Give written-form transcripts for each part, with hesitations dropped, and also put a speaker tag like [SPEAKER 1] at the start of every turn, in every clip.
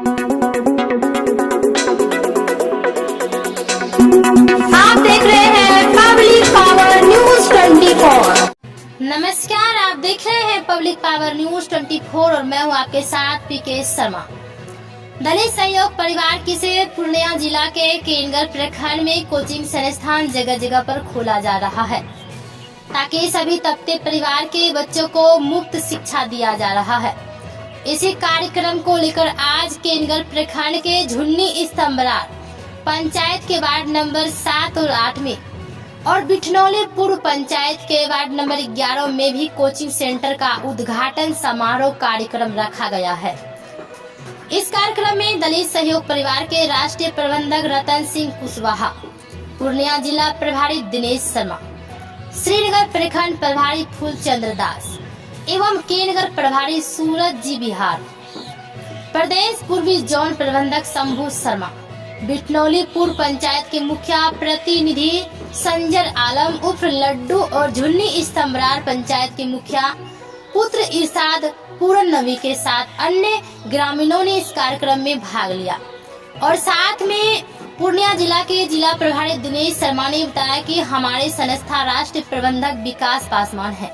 [SPEAKER 1] आप देख रहे हैं पब्लिक पावर न्यूज 24।
[SPEAKER 2] नमस्कार, आप देख रहे हैं पब्लिक पावर न्यूज 24 और मैं हूं आपके साथ पीके शर्मा। दलित सहयोग परिवार की से पूर्णिया जिला के केनगर प्रखंड में कोचिंग संस्थान जगह जगह पर खोला जा रहा है ताकि सभी तबके परिवार के बच्चों को मुफ्त शिक्षा दिया जा रहा है। इसी कार्यक्रम को लेकर आज केनगर प्रखंड के झुन्नी स्तंभरार पंचायत के वार्ड नंबर 7 और 8 में और बिठनौली पूर्व पंचायत के वार्ड नंबर 11 में भी कोचिंग सेंटर का उद्घाटन समारोह कार्यक्रम रखा गया है। इस कार्यक्रम में दलित सहयोग परिवार के राष्ट्रीय प्रबंधक रतन सिंह कुशवाहा, पूर्णिया जिला प्रभारी दिनेश शर्मा, श्रीनगर प्रखंड प्रभारी फूलचंद्र दास एवं केनगर प्रभारी सूरज जी बिहार, प्रदेश पूर्वी जोन प्रबंधक शंभू शर्मा, बिठनौली पूर्व पंचायत के मुखिया प्रतिनिधि संजर आलम उर्फ लड्डू और झुन्नी स्तंभरार पंचायत के मुखिया पुत्र इरशाद पूरन नवी के साथ अन्य ग्रामीणों ने इस कार्यक्रम में भाग लिया। और साथ में पूर्णिया जिला के जिला प्रभारी दिनेश शर्मा ने बताया कि हमारे संस्था राष्ट्रीय प्रबंधक विकास पासवान है।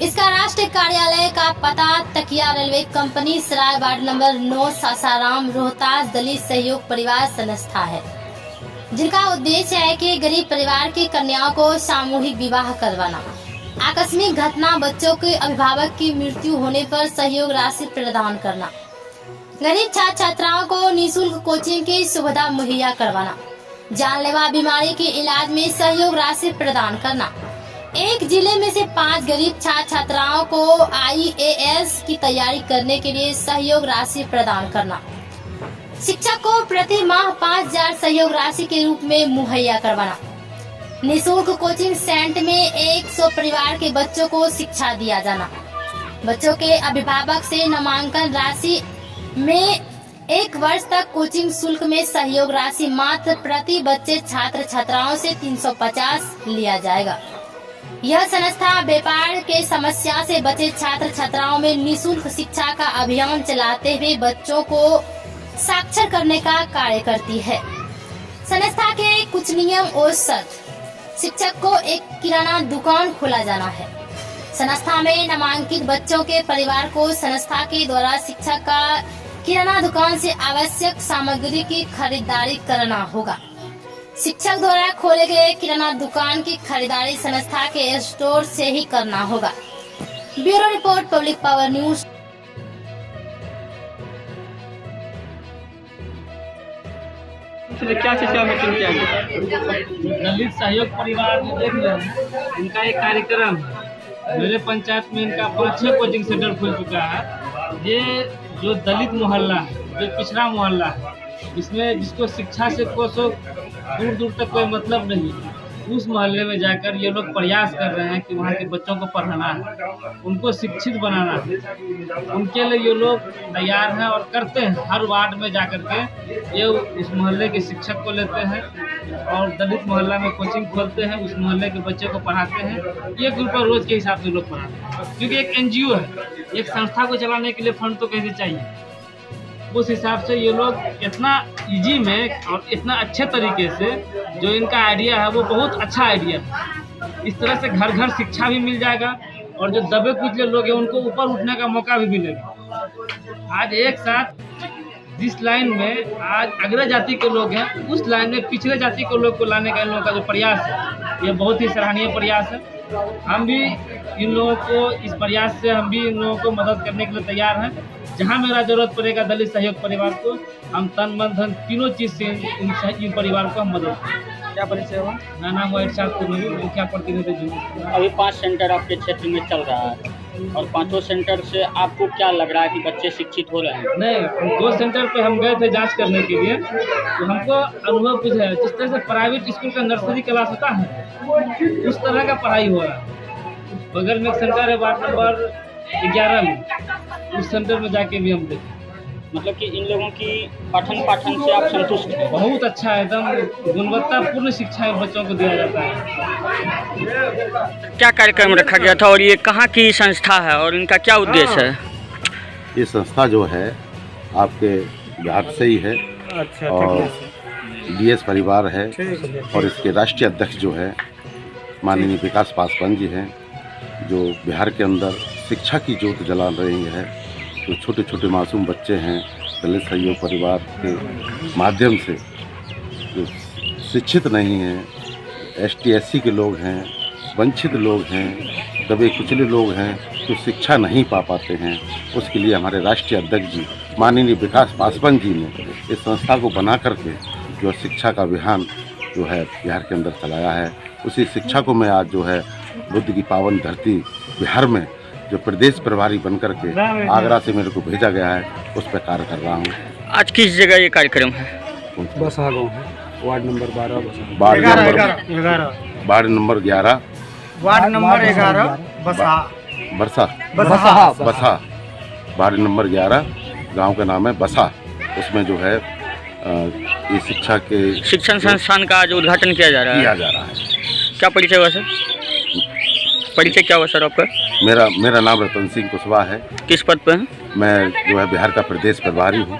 [SPEAKER 2] इसका राष्ट्रीय कार्यालय का पता तकिया रेलवे कंपनी सराय वार्ड नंबर 9 सासाराम रोहतास दलित सहयोग परिवार संस्था है, जिनका उद्देश्य है कि गरीब परिवार की कन्याओं को सामूहिक विवाह करवाना, आकस्मिक घटना, बच्चों के अभिभावक की मृत्यु होने पर सहयोग राशि प्रदान करना, गरीब छात्र छात्राओं को निःशुल्क कोचिंग की सुविधा मुहैया करवाना, जानलेवा बीमारी के इलाज में सहयोग राशि प्रदान करना, एक जिले में से 5 गरीब छात्र छात्राओं को IAS की तैयारी करने के लिए सहयोग राशि प्रदान करना, शिक्षक को प्रति माह 5000 सहयोग राशि के रूप में मुहैया करवाना, निःशुल्क कोचिंग सेंटर में 100 परिवार के बच्चों को शिक्षा दिया जाना, बच्चों के अभिभावक से नामांकन राशि में 1 वर्ष तक कोचिंग शुल्क में सहयोग राशि मात्र प्रति बच्चे छात्र छात्राओं से 350 लिया जाएगा। यह संस्था व्यापार के समस्या से बचे छात्र छात्राओं में निःशुल्क शिक्षा का अभियान चलाते हुए बच्चों को साक्षर करने का कार्य करती है। संस्था के कुछ नियम और शर्त: शिक्षक को एक किराना दुकान खोला जाना है। संस्था में नामांकित बच्चों के परिवार को संस्था के द्वारा शिक्षक का किराना दुकान से आवश्यक सामग्री की खरीदारी करना होगा। शिक्षक द्वारा खोले गए किराना दुकान की खरीदारी संस्था के स्टोर से ही करना होगा। Bureau report, public power news.
[SPEAKER 3] क्या शिक्षा मीटिंग किया गया?
[SPEAKER 4] दलित सहयोग परिवार जो देख रहे हैं, इनका एक कार्यक्रम है। मेरे पंचायत में इनका 5-6 कोचिंग सेंटर खुल चुका है। ये जो दलित मोहल्ला है, जो पिछड़ा मोहल्ला है, इसमें जिसको शिक्षा से कोसों दूर दूर तक कोई मतलब नहीं, उस मोहल्ले में जाकर ये लोग प्रयास कर रहे हैं कि वहाँ के बच्चों को पढ़ाना है, उनको शिक्षित बनाना है। उनके लिए ये लोग तैयार हैं और करते हैं। हर वार्ड में जाकर के ये उस मोहल्ले के शिक्षक को लेते हैं और दलित मोहल्ला में कोचिंग खोलते हैं, उस मोहल्ले के बच्चे को पढ़ाते हैं। 1 रुपये रोज के हिसाब से लोग पढ़ाते हैं, क्योंकि एक NGO है, एक संस्था को चलाने के लिए फंड तो कैसे चाहिए। उस हिसाब से ये लोग इतना इजी में और इतना अच्छे तरीके से, जो इनका आइडिया है वो बहुत अच्छा आइडिया है। इस तरह से घर घर शिक्षा भी मिल जाएगा और जो दबे कुचले लोग हैं उनको ऊपर उठने का मौका भी मिलेगा। आज एक साथ जिस लाइन में आज अग्र जाति के लोग हैं, उस लाइन में पिछड़े जाति के लोग को लाने का इन लोगों का जो प्रयास है, ये बहुत ही सराहनीय प्रयास है। हम भी इन लोगों को इस प्रयास से हम भी इन लोगों को मदद करने के लिए तैयार हैं। जहाँ मेरा जरूरत पड़ेगा दलित सहयोग परिवार को, हम तन मन धन तीनों चीज़ से इन परिवार को हम मदद करें।
[SPEAKER 3] क्या परिचय हुआ?
[SPEAKER 4] मेरा नाम है इरशाद पूरन नवी, मुखिया प्रतिनिधि।
[SPEAKER 5] अभी 5 सेंटर आपके क्षेत्र में चल रहा है और 5 सेंटर से आपको क्या लग रहा है कि बच्चे शिक्षित हो रहे हैं?
[SPEAKER 4] नहीं, 2 सेंटर पे हम गए थे जांच करने के लिए, तो हमको अनुभव कुछ है। जिस तरह से प्राइवेट स्कूल का नर्सरी क्लास होता है, उस तरह का पढ़ाई हो रहा है। बगल में एक सेंटर है वार्ड नंबर 11 में, उस सेंटर में जाके भी हम देखे।
[SPEAKER 5] मतलब कि इन लोगों की पठन पाठन से आप संतुष्ट हैं?
[SPEAKER 4] बहुत अच्छा है, एकदम गुणवत्तापूर्ण शिक्षा बच्चों को दिया जाता है।
[SPEAKER 5] क्या कार्यक्रम रखा गया था और ये कहाँ की संस्था है और इनका क्या उद्देश्य है?
[SPEAKER 6] ये संस्था जो है आपके बिहार से ही है
[SPEAKER 3] अच्छा,
[SPEAKER 6] और डीएस परिवार है और इसके राष्ट्रीय अध्यक्ष जो है माननीय विकास पासवान जी हैं, जो बिहार के अंदर शिक्षा की ज्योत जला रही है। जो छोटे छोटे मासूम बच्चे हैं, दलित सहयोग परिवार के माध्यम से जो शिक्षित नहीं हैं, एसटी एससी के लोग हैं, वंचित लोग हैं, दबे कुचले लोग हैं, जो शिक्षा नहीं पा पाते हैं, उसके लिए हमारे राष्ट्रीय अध्यक्ष जी माननीय विकास पासवान जी ने इस संस्था को बना करके जो शिक्षा का अभियान जो है बिहार के अंदर चलाया है। उसी शिक्षा को मैं आज जो है बुद्ध की पावन धरती बिहार में जो प्रदेश प्रभारी बन करके आगरा से मेरे को भेजा गया है, उस पर कार्य कर रहा हूँ।
[SPEAKER 5] आज किस जगह ये कार्यक्रम है?
[SPEAKER 3] बसा गाँव है, ward number 12
[SPEAKER 6] ward number
[SPEAKER 3] 11
[SPEAKER 6] ward number 11
[SPEAKER 3] ward number 11 बसा
[SPEAKER 6] बसा वार्ड नंबर 11 गांव का नाम है बसा। उसमें जो है ये शिक्षा के
[SPEAKER 5] शिक्षण संस्थान का आज उद्घाटन किया जा रहा है। क्या परिचय हुआ सर? परिचय क्या हुआ सर आपका?
[SPEAKER 6] मेरा नाम रतन सिंह कुशवाहा है।
[SPEAKER 5] किस पद पे हैं?
[SPEAKER 6] मैं जो है बिहार का प्रदेश प्रभारी हूँ।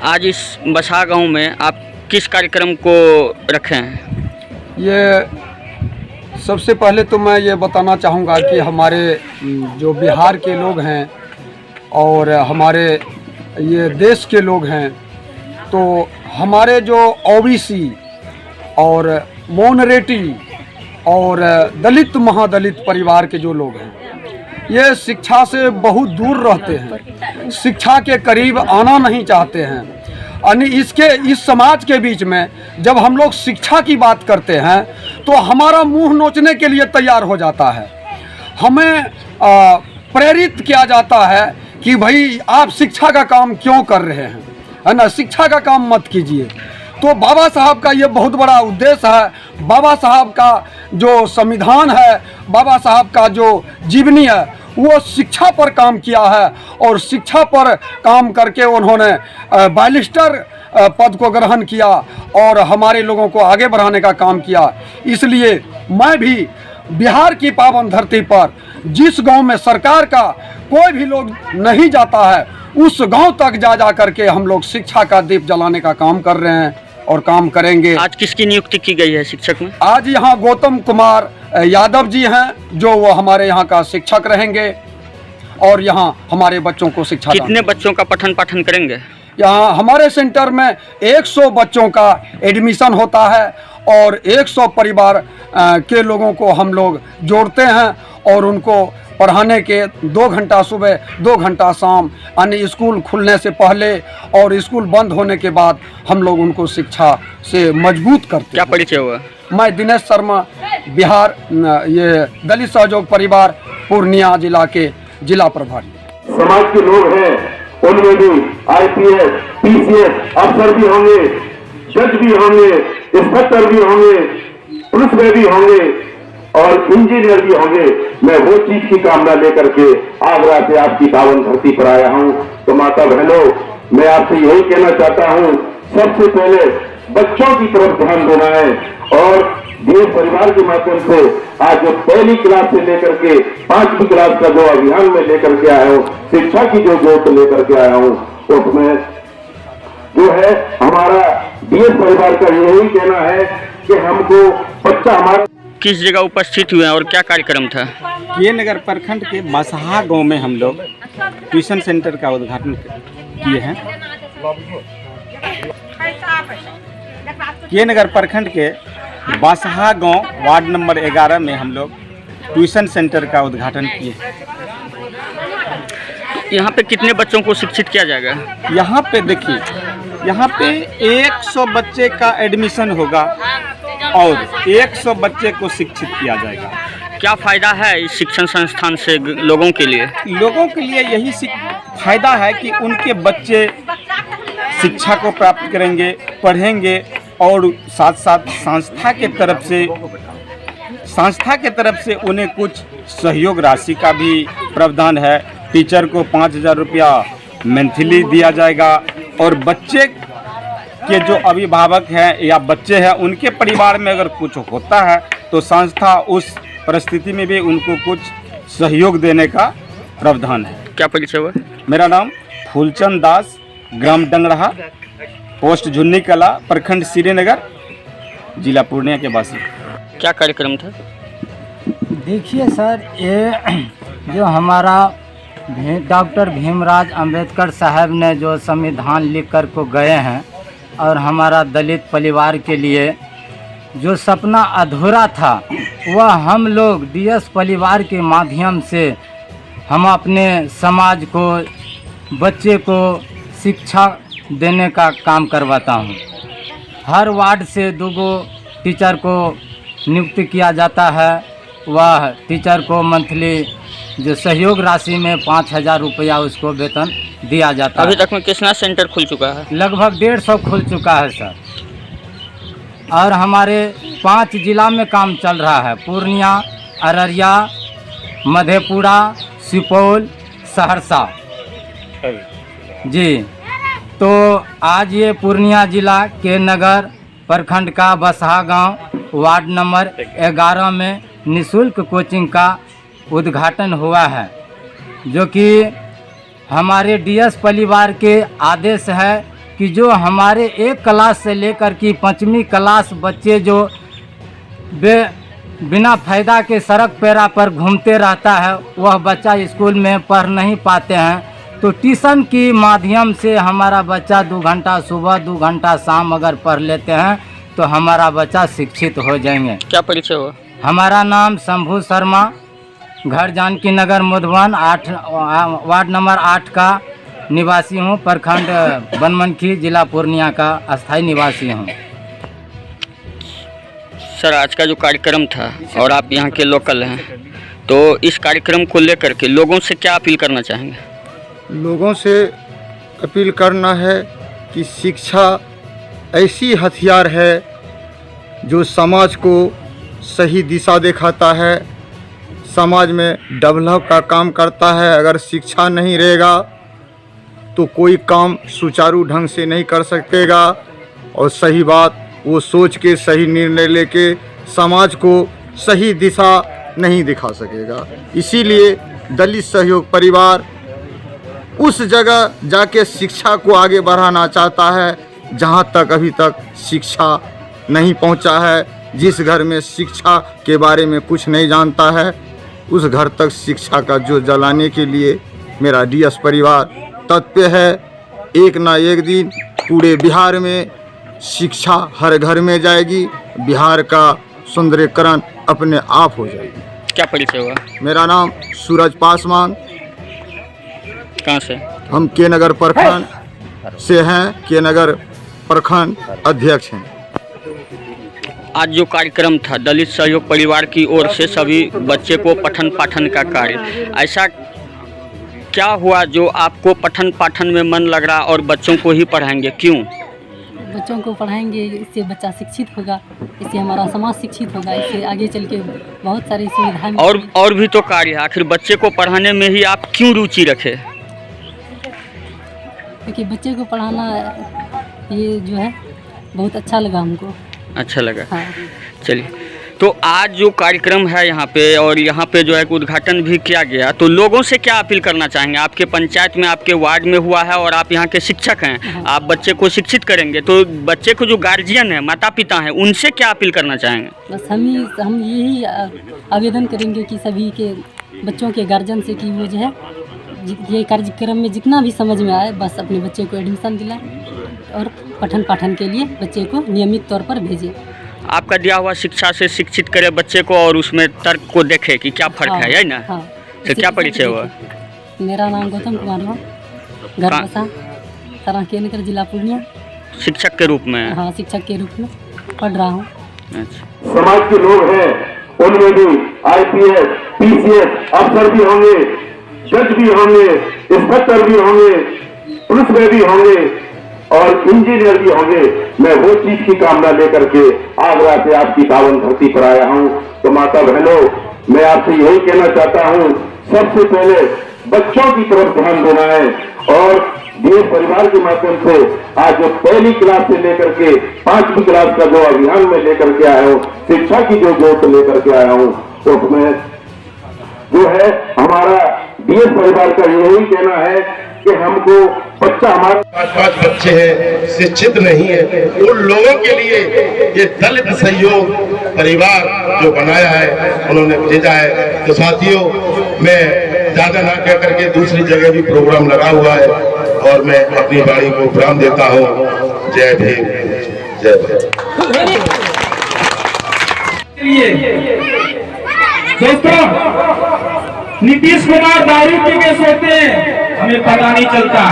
[SPEAKER 5] आज इस बसा गांव में आप किस कार्यक्रम को रखे हैं?
[SPEAKER 7] ये सबसे पहले तो मैं ये बताना चाहूँगा कि हमारे जो बिहार के लोग हैं और हमारे ये देश के लोग हैं, तो हमारे जो ओबीसी और मोनरेटी और दलित महादलित परिवार के जो लोग हैं, ये शिक्षा से बहुत दूर रहते हैं, शिक्षा के करीब आना नहीं चाहते हैं। यानी इस समाज के बीच में जब हम लोग शिक्षा की बात करते हैं तो हमारा मुंह नोचने के लिए तैयार हो जाता है। हमें प्रेरित किया जाता है कि भाई आप शिक्षा का काम क्यों कर रहे हैं, है ना, शिक्षा का काम मत कीजिए। तो बाबा साहब का ये बहुत बड़ा उद्देश्य है। बाबा साहब का जो संविधान है, बाबा साहब का जो जीवनी है, वो शिक्षा पर काम किया है और शिक्षा पर काम करके उन्होंने बैरिस्टर पद को ग्रहण किया और हमारे लोगों को आगे बढ़ाने का काम किया। इसलिए मैं भी बिहार की पावन धरती पर जिस गांव में सरकार का कोई भी लोग नहीं जाता है, उस गांव तक जा करके हम लोग शिक्षा का दीप जलाने का काम कर रहे हैं और काम करेंगे।
[SPEAKER 5] आज किसकी नियुक्ति की गई है शिक्षक में?
[SPEAKER 7] आज यहाँ गौतम कुमार यादव जी हैं, जो वो हमारे यहाँ का शिक्षक रहेंगे और यहाँ हमारे बच्चों को शिक्षा।
[SPEAKER 5] कितने बच्चों का पठन पाठन करेंगे?
[SPEAKER 7] यहाँ हमारे सेंटर में 100 बच्चों का एडमिशन होता है और 100 परिवार के लोगों को हम लोग जोड़ते हैं और उनको पढ़ाने के 2 घंटा सुबह 2 घंटा शाम, यानी स्कूल खुलने से पहले और स्कूल बंद होने के बाद हम लोग उनको शिक्षा से मजबूत करते हैं।
[SPEAKER 5] क्या परिचय हुआ?
[SPEAKER 7] मैं दिनेश शर्मा, बिहार ये दलित सहयोग परिवार पूर्णिया जिला के जिला प्रभारी।
[SPEAKER 8] समाज के लोग हैं, उनमें भी आईपीएस, पीसीएस अफसर भी होंगे, जज भी होंगे, इंस्पेक्टर भी होंगे, पुलिस में भी होंगे और इंजीनियर भी होंगे। मैं वो चीज की कामना लेकर के आगरा से आपकी पावन धरती पर आया हूं। तो माता बहनों, मैं आपसे यही कहना चाहता हूं, सबसे पहले बच्चों की तरफ ध्यान देना है और देश परिवार के माध्यम से आज जो 1ली क्लास से लेकर के 5वीं क्लास का जो अभियान में लेकर के आया हूँ, शिक्षा की जो जोत लेकर के आया हूँ, उसमें जो है हमारा डीएस परिवार का यही कहना है कि हमको बच्चा हमारा।
[SPEAKER 5] किस जगह उपस्थित हुए हैं और क्या कार्यक्रम था?
[SPEAKER 3] ये नगर प्रखंड के बसहा गांव में हम लोग ट्यूशन सेंटर का उद्घाटन किए हैं। ये नगर प्रखंड के बसहा गांव वार्ड नंबर 11 में हम लोग ट्यूशन सेंटर का उद्घाटन किए।
[SPEAKER 5] यहाँ पे कितने बच्चों को शिक्षित किया जाएगा?
[SPEAKER 3] यहाँ पे देखिए, यहाँ पे 100 बच्चे का एडमिशन होगा और 100 बच्चे को शिक्षित किया जाएगा।
[SPEAKER 5] क्या फायदा है इस शिक्षण संस्थान से लोगों के लिए?
[SPEAKER 3] लोगों के लिए यही फायदा है कि उनके बच्चे शिक्षा को प्राप्त करेंगे, पढ़ेंगे और साथ साथ संस्था के तरफ से उन्हें कुछ सहयोग राशि का भी प्रावधान है। टीचर को 5,000 रुपया मंथली दिया जाएगा और बच्चे के जो अभिभावक हैं या बच्चे हैं, उनके परिवार में अगर कुछ होता है तो संस्था उस परिस्थिति में भी उनको कुछ सहयोग देने का प्रावधान है।
[SPEAKER 5] क्या परिचय हुआ?
[SPEAKER 3] मेरा नाम फूलचंद दास, ग्राम डंगरहा, पोस्ट झुन्नी कला, प्रखंड श्रीनगर, जिला पूर्णिया के वासी।
[SPEAKER 5] क्या कार्यक्रम था?
[SPEAKER 9] देखिए सर, ये जो हमारा डॉक्टर भीमराव अंबेडकर साहब ने जो संविधान लिख कर को गए हैं और हमारा दलित परिवार के लिए जो सपना अधूरा था, वह हम लोग डीएस परिवार के माध्यम से हम अपने समाज को, बच्चे को शिक्षा देने का काम करवाता हूँ। हर वार्ड से 2 टीचर को नियुक्त किया जाता है। वह टीचर को मंथली जो सहयोग राशि में 5,000 रुपया उसको वेतन दिया जाता है।
[SPEAKER 5] अभी तक में कितना सेंटर खुल चुका है?
[SPEAKER 9] लगभग 150 खुल चुका है सर, और हमारे 5 जिला में काम चल रहा है। पूर्णिया, अररिया, मधेपुरा, सुपौल, सहरसा जी। तो आज ये पूर्णिया जिला के नगर प्रखंड का बसहा गांव वार्ड नंबर 11 में निःशुल्क कोचिंग का उद्घाटन हुआ है, जो कि हमारे डीएस परिवार के आदेश है कि जो हमारे 1 क्लास से लेकर कि 5वीं क्लास बच्चे जो बिना फायदा के सड़क पैरा पर घूमते रहता है, वह बच्चा स्कूल में पढ़ नहीं पाते हैं। तो ट्यूशन की माध्यम से हमारा बच्चा 2 घंटा सुबह 2 घंटा शाम अगर पढ़ लेते हैं तो हमारा बच्चा शिक्षित हो जाएंगे।
[SPEAKER 5] क्या परिचय हुआ?
[SPEAKER 9] हमारा नाम शंभू शर्मा, घर जानकी नगर मधुबन, वार्ड नंबर 8 का निवासी हूँ। प्रखंड बनमनखी, जिला पूर्णिया का अस्थायी निवासी हूँ।
[SPEAKER 5] सर, आज का जो कार्यक्रम था और आप यहाँ के लोकल हैं, तो इस कार्यक्रम को लेकर के लोगों से क्या अपील करना चाहेंगे?
[SPEAKER 10] लोगों से अपील करना है कि शिक्षा ऐसी हथियार है जो समाज को सही दिशा दिखाता है, समाज में डेवलप का काम करता है। अगर शिक्षा नहीं रहेगा तो कोई काम सुचारू ढंग से नहीं कर सकेगा, और सही बात वो सोच के सही निर्णय लेके समाज को सही दिशा नहीं दिखा सकेगा। इसीलिए दलित सहयोग परिवार उस जगह जाके शिक्षा को आगे बढ़ाना चाहता है जहां तक अभी तक शिक्षा नहीं पहुंचा है। जिस घर में शिक्षा के बारे में कुछ नहीं जानता है, उस घर तक शिक्षा का जो जलाने के लिए मेरा डीएस परिवार तत्पर है। एक ना एक दिन पूरे बिहार में शिक्षा हर घर में जाएगी, बिहार का सुंदरीकरण अपने आप हो जाएगी।
[SPEAKER 5] क्या परिचय हुआ?
[SPEAKER 10] मेरा नाम सूरज पासवान।
[SPEAKER 5] कहाँ से?
[SPEAKER 10] हम के नगर प्रखंड से हैं, के नगर प्रखंड अध्यक्ष हैं।
[SPEAKER 5] आज जो कार्यक्रम था दलित सहयोग परिवार की ओर से सभी बच्चे को पठन पाठन का कार्य, ऐसा क्या हुआ जो आपको पठन पाठन में मन लग रहा और बच्चों को ही पढ़ाएंगे? क्यों?
[SPEAKER 11] बच्चों को पढ़ाएंगे, इससे बच्चा शिक्षित होगा, इससे हमारा समाज शिक्षित होगा, इससे आगे चल के बहुत सारी सुविधाएं।
[SPEAKER 5] और भी तो कार्य है। आखिर बच्चे को पढ़ाने में ही आप क्यों रुचि रखे?
[SPEAKER 11] क्योंकि बच्चे को पढ़ाना ये जो है बहुत अच्छा लगा हमको।
[SPEAKER 5] अच्छा लगा?
[SPEAKER 11] हाँ।
[SPEAKER 5] चलिए, तो आज जो कार्यक्रम है यहाँ पे, और यहाँ पे जो है उद्घाटन भी किया गया, तो लोगों से क्या अपील करना चाहेंगे? आपके पंचायत में, आपके वार्ड में हुआ है और आप यहाँ के शिक्षक हैं, आप बच्चे को शिक्षित करेंगे, तो बच्चे को जो गार्जियन है, माता पिता हैं, उनसे क्या अपील करना चाहेंगे?
[SPEAKER 11] बस हम यही आवेदन करेंगे कि सभी के बच्चों के गार्जियन से कि वो जो है ये कार्यक्रम में जितना भी समझ में आए, बस अपने बच्चे को एडमिशन दिलाएं और पठन पाठन के लिए बच्चे को नियमित तौर पर भेजें।
[SPEAKER 5] आपका दिया हुआ शिक्षा से शिक्षित करे बच्चे को और उसमें तर्क को देखे कि क्या फर्क है, यही ना?
[SPEAKER 11] हाँ।
[SPEAKER 5] तो क्या परिचय हुआ?
[SPEAKER 11] मेरा नाम गौतम कुमार हुआ, घर बसा, तरह के नगर, जिला पूर्णिया।
[SPEAKER 5] शिक्षक के रूप में?
[SPEAKER 11] हाँ, शिक्षक के रूप में पढ़ रहा हूँ।
[SPEAKER 5] अच्छा।
[SPEAKER 8] समाज के लोग हैं, उनमें भी IPS, PCS अफसर भी होंगे, जज भी होंगे, इंस्पेक्टर भी होंगे, पुलिस में भी होंगे और इंजीनियर भी होंगे। मैं वो चीज की कामना लेकर के आगरा से आपकी पावन धरती पर आया हूँ। तो माता बहनों, मैं आपसे यही कहना चाहता हूँ, सबसे पहले बच्चों की तरफ ध्यान देना है। और डीएस परिवार के माध्यम से आज जो पहली क्लास से लेकर के 5वीं क्लास का जो अभियान में लेकर के आया हूँ, शिक्षा की जो जोत लेकर के आया हूँ, उसमें जो है हमारा डीएस परिवार का यही कहना है कि हमको बच्चा हमारा 5 बच्चे हैं शिक्षित नहीं है, उन लोगों के लिए ये दलित सहयोग परिवार जो बनाया है उन्होंने भेजा है। तो साथियों, मैं ज्यादा ना कह करके दूसरी जगह भी प्रोग्राम लगा हुआ है और मैं अपनी वाणी को विराम देता हूँ। जय भीम, जय भारत।
[SPEAKER 12] दोस्तों, नीतीश कुमार दारू पी के सोते हैं, हमें पता नहीं चलता।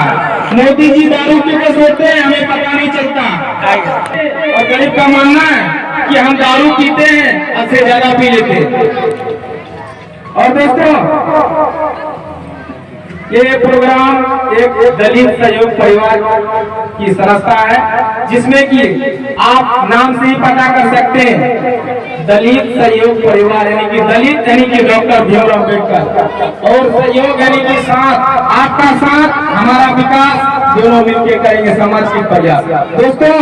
[SPEAKER 12] मोदी जी दारू पी के सोते हैं, हमें पता नहीं चलता। और गरीब का मानना है कि हम दारू पीते हैं, उससे ज्यादा पी लेते हैं। और दोस्तों, ये प्रोग्राम एक दलित सहयोग परिवार की संस्था है, जिसमें कि आप नाम से ही पता कर सकते हैं, दलित सहयोग परिवार यानी कि दलित यानी कि डॉक्टर भीमराव अम्बेडकर, और सहयोग यानी कि साथ, आपका साथ हमारा विकास, दोनों मिलकर करेंगे समाज के प्रयास। दोस्तों,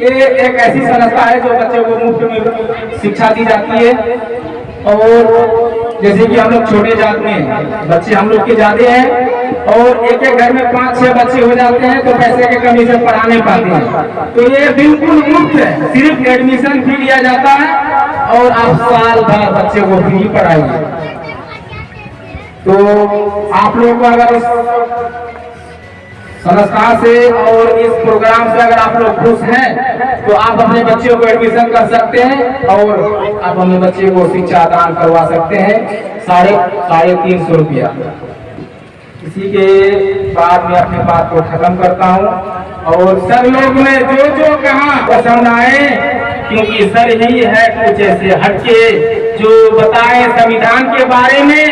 [SPEAKER 12] ये एक ऐसी संस्था है जो बच्चों को मुफ्त में शिक्षा दी जाती है। और जैसे कि हम लोग छोटे जात में बच्चे हम लोग के ज्यादा हैं और एक एक घर में 5-6 बच्चे हो जाते हैं, तो पैसे की कमी से पढ़ा नहीं पाते हैं। तो ये बिल्कुल मुफ्त है, सिर्फ एडमिशन फी लिया जाता है और आप साल भर बच्चे को फ्री पढ़ाइए। तो आप लोग को अगर इस संस्था से और इस प्रोग्राम से अगर आप लोग खुश हैं, तो आप अपने बच्चों को एडमिशन कर सकते हैं और आप अपने बच्चे को शिक्षा दान करवा सकते हैं 350 रुपया। इसी के बाद में अपनी बात को खत्म करता हूं और सर लोग ने जो जो कहा पसंद आए, क्योंकि सर ही है कुछ ऐसे हटके जो बताए संविधान के बारे में,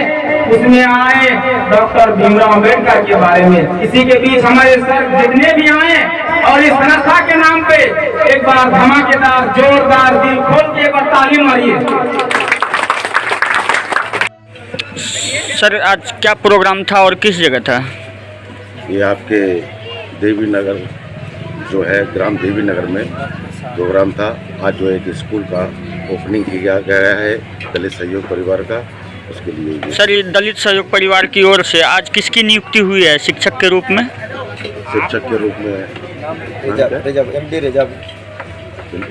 [SPEAKER 12] उसमें आए डॉक्टर भीमराव अम्बेडकर के बारे में। इसी के बीच हमारे सर जितने भी आए और इस संस्था के नाम पे एक बार धमाकेदार जोरदार दिल खोल के एक बार ताली मारिए।
[SPEAKER 5] सर, आज क्या प्रोग्राम था और किस जगह था?
[SPEAKER 6] ये आपके देवी नगर जो है, ग्राम देवी नगर में प्रोग्राम था। आज जो एक स्कूल का ओपनिंग किया गया है दलित सहयोग परिवार का, उसके लिए।
[SPEAKER 5] सर, ये दलित सहयोग परिवार की ओर से आज किसकी नियुक्ति हुई है शिक्षक के रूप में?
[SPEAKER 6] शिक्षक के रूप में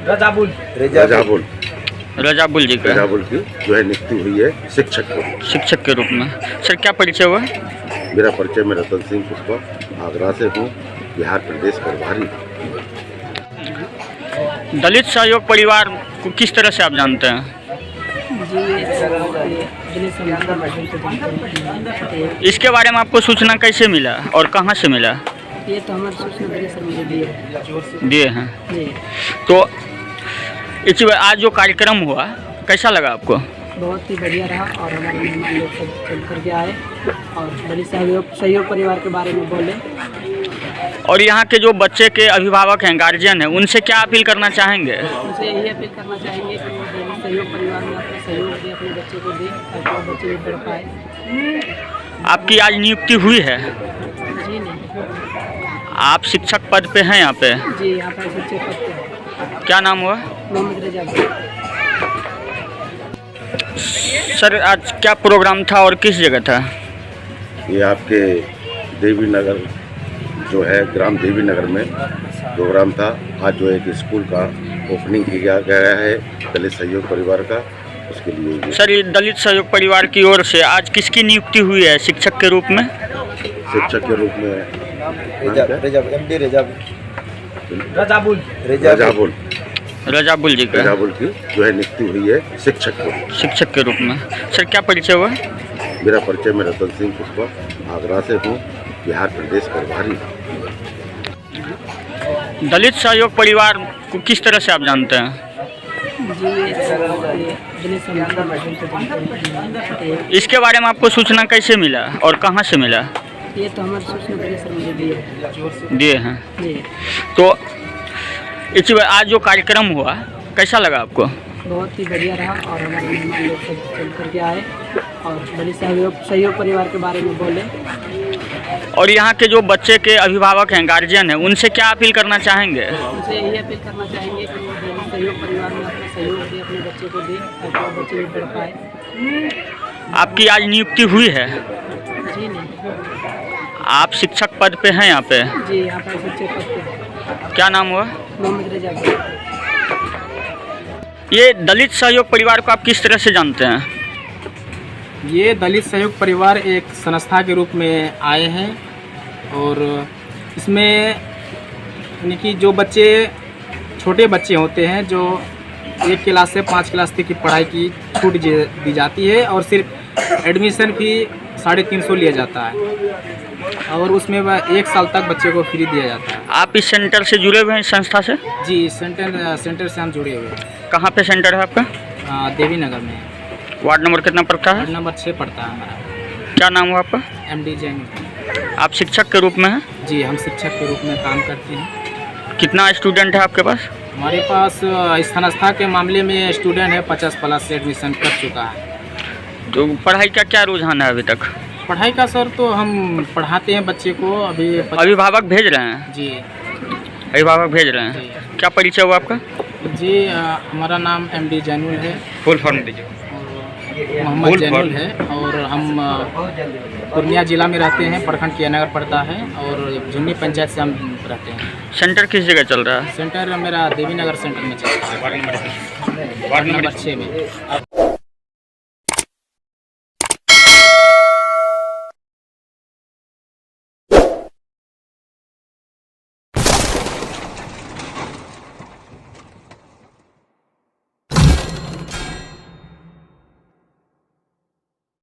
[SPEAKER 5] रजाबुल जी का
[SPEAKER 6] रजाबुल की जो है नियुक्ति हुई है शिक्षक
[SPEAKER 5] के रूप में। सर, क्या परिचय हुआ?
[SPEAKER 6] मेरा परिचय मैं रतन सिंह पुष्पा आगरा से हूँ, बिहार प्रदेश प्रभारी।
[SPEAKER 5] दलित सहयोग परिवार को किस तरह से आप जानते हैं? इसके बारे में आपको सूचना कैसे मिला और कहाँ से मिला?
[SPEAKER 11] ये तो हमारे सूचना बड़ी सर मुझे
[SPEAKER 5] दिए हैं। तो इसी आज जो कार्यक्रम हुआ कैसा लगा आपको?
[SPEAKER 11] बहुत ही बढ़िया रहा और हमारे मेहमान लोग सब चल कर के आए और बड़ी सहयोग परिवार के बारे में बोले।
[SPEAKER 5] और यहाँ के जो बच्चे के अभिभावक हैं, गार्जियन हैं, उनसे क्या अपील करना चाहेंगे?
[SPEAKER 11] उनसे यही अपील करना चाहेंगे कि वो सहयोग परिवार में अपना सहयोग दे, अपने बच्चे को दे ताकि वो बच्चे भी पढ़ पाए।
[SPEAKER 5] आपकी आज नियुक्ति हुई है?
[SPEAKER 11] जी नहीं। आप
[SPEAKER 5] शिक्षक पद पे हैं यहाँ पे?
[SPEAKER 11] जी, यहाँ पर शिक्षक पद पे हैं।
[SPEAKER 5] क्या नाम हुआ?
[SPEAKER 11] मोहम्मद रजा।
[SPEAKER 5] सर, आज क्या प्रोग्राम था और किस जगह था?
[SPEAKER 6] ये आपके देवी नगर जो है, ग्राम देवी नगर में प्रोग्राम था। आज जो एक स्कूल का ओपनिंग किया गया है दलित सहयोग परिवार का, उसके लिए।
[SPEAKER 5] सर, ये दलित सहयोग परिवार की ओर से आज किसकी नियुक्ति हुई है शिक्षक के रूप में?
[SPEAKER 6] शिक्षक के रूप में
[SPEAKER 5] रजाबुल जी का
[SPEAKER 6] रजाबुल की जो है नियुक्ति हुई है शिक्षक
[SPEAKER 5] के रूप में। सर, क्या परिचय हुआ?
[SPEAKER 6] मेरा परिचय मैं रतन सिंह पुष्पा आगरा से हूँ, बिहार प्रदेश प्रभारी।
[SPEAKER 5] दलित सहयोग परिवार को किस तरह से आप जानते हैं? इसके बारे में आपको सूचना कैसे मिला और कहाँ से मिला?
[SPEAKER 11] ये तो हमारे सूचना बड़ी सर मुझे
[SPEAKER 5] दिए हैं। तो इसी आज जो कार्यक्रम हुआ कैसा लगा आपको?
[SPEAKER 11] बहुत ही बढ़िया रहा और हमारे मेहमान लोग सब चल कर के आए और बड़ी सहयोग परिवार के बारे में बोले।
[SPEAKER 5] और यहाँ के जो बच्चे के अभिभावक हैं, गार्जियन हैं, उनसे क्या अपील करना चाहेंगे?
[SPEAKER 11] उनसे यही अपील करना चाहेंगे कि वो सहयोग परिवार में अपना सहयोग दे, अपने बच्चे को दे ताकि वो बच्चे भी पढ़ पाए।
[SPEAKER 5] आपकी आज नियुक्ति हुई है?
[SPEAKER 11] जी नहीं।
[SPEAKER 5] आप शिक्षक पद पे हैं यहाँ पे?
[SPEAKER 11] जी, यहाँ पर शिक्षक पद पे
[SPEAKER 5] क्या नाम हुआ?
[SPEAKER 11] मोहम्मद रजा।
[SPEAKER 5] ये दलित सहयोग परिवार को आप किस तरह से जानते हैं?
[SPEAKER 13] ये दलित सहयोग परिवार एक संस्था के रूप में आए हैं और इसमें यानी कि जो बच्चे छोटे बच्चे होते हैं जो 1 क्लास से 5 क्लास तक की पढ़ाई की छूट दी जाती है और सिर्फ एडमिशन फी 350 लिया जाता है और उसमें 1 साल तक बच्चे को फ्री दिया जाता है।
[SPEAKER 5] आप इस सेंटर से जुड़े हुए हैं, इस संस्था से?
[SPEAKER 13] जी, सेंटर से हम जुड़े हुए हैं।
[SPEAKER 5] कहाँ पे सेंटर है आपका?
[SPEAKER 13] देवी नगर में।
[SPEAKER 5] वार्ड नंबर कितना पड़ता है?
[SPEAKER 13] वार्ड नंबर 6 पड़ता है हमारा।
[SPEAKER 5] क्या नाम हुआ आपका?
[SPEAKER 13] MD जैन।
[SPEAKER 5] आप शिक्षक के रूप में हैं?
[SPEAKER 13] जी, हम शिक्षक के रूप में काम करते हैं।
[SPEAKER 5] कितना स्टूडेंट है आपके पास?
[SPEAKER 13] हमारे पास इस संस्था के मामले में स्टूडेंट है 50+ से एडमिशन कर चुका है।
[SPEAKER 5] तो पढ़ाई का क्या रुझान है अभी तक?
[SPEAKER 13] पढ़ाई का सर तो हम पढ़ाते हैं बच्चे को अभी।
[SPEAKER 5] अभिभावक भेज रहे हैं?
[SPEAKER 13] जी,
[SPEAKER 5] अभिभावक भेज रहे हैं।
[SPEAKER 13] जी।
[SPEAKER 5] क्या परिचय हुआ आपका?
[SPEAKER 8] जी हमारा नाम MD जैनुल है,
[SPEAKER 3] फुल फॉर्म दीजिए।
[SPEAKER 8] मोहम्मद जैनुल है और हम पूर्णिया जिला में रहते हैं, प्रखंड कियानगर पड़ता है और झुन्नी पंचायत से हम रहते हैं।
[SPEAKER 5] सेंटर किस जगह चल रहा है?
[SPEAKER 8] सेंटर मेरा देवी नगर सेंटर में चलता है, वार्ड नंबर 6 में।